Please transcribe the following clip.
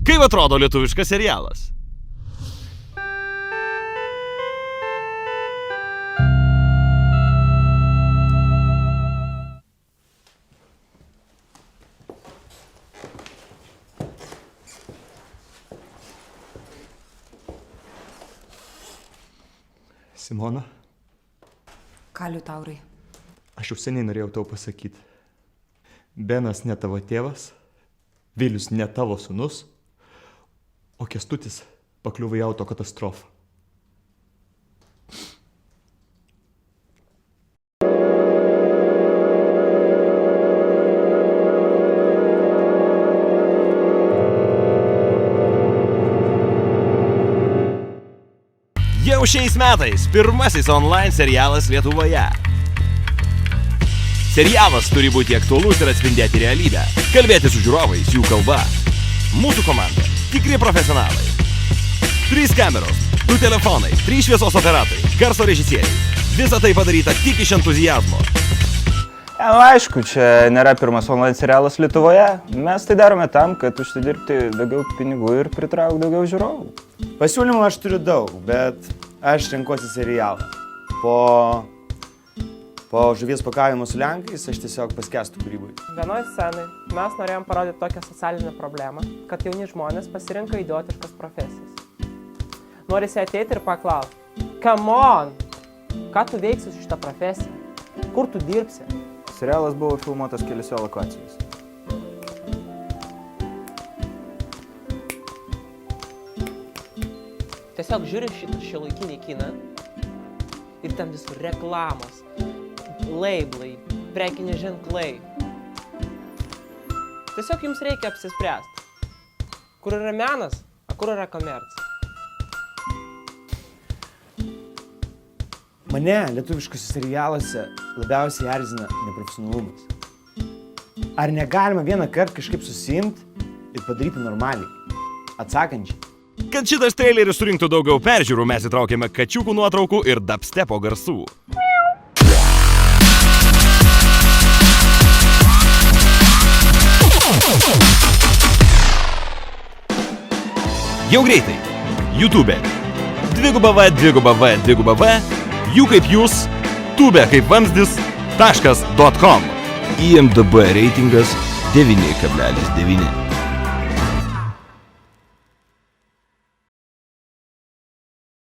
Kaip atrodo lietuviškas serialas? Simona, Ką, Liutaurai? aš jau seniai norėjau tau pasakyti. Benas ne tavo tėvas, Vilius ne tavo sūnus, o Kęstutis pakliuvo į autokatastrofą. Jau šiais metais pirmasis online serialas Lietuvoje. Serialas turi būti aktualus ir atspindėti realybę. Kalbėti su žiūrovais jų kalba. Mūsų komanda – tikri profesionalai. 3 kameros, 2 telefonai, 3 šviesos operatoriai, garso režisieriai. Visa tai padaryta tik iš entuziazmo. Aišku, čia nėra pirmas online serialas Lietuvoje. Mes tai darome tam, kad užsidirbti daugiau pinigų ir pritraukti daugiau žiūrovų. Pasiūlymų aš turiu daug, bet aš renkuosi serialą. Po žuvies pakavimo su lenkais aš tiesiog paskęstu kūrybai. Vienoj scenai mes norėjom parodyti tokią socialinę problemą, kad jauni žmonės pasirinka idiotiškas profesijas. Norisi ateiti ir paklausti, come on, ką tu veiksi su šitą profesiją? Kur tu dirbsi? Serialas buvo filmuotas keliose lokacijose. Tiesiog žiūri šitą šiuolaikinį kiną ir ten visur reklamos, labelai, prekiniai ženklai. Tiesiog jums reikia apsispręsti, kur yra menas, o kur yra komercija. Mane lietuviškose serialuose labiausiai erzina neprofesionalumas. Ar negalima vieną kartą kažkaip susiimti ir padaryti normaliai, atsakančiai? Kad šitas traileris surinktų daugiau peržiūrų, mes įtraukėme kačiukų nuotraukų ir dubstepo garsų. Jau greitai. YouTube. www. Jų kaip jūs. Tube kaip vamzdis.com. IMDb reitingas 9,9.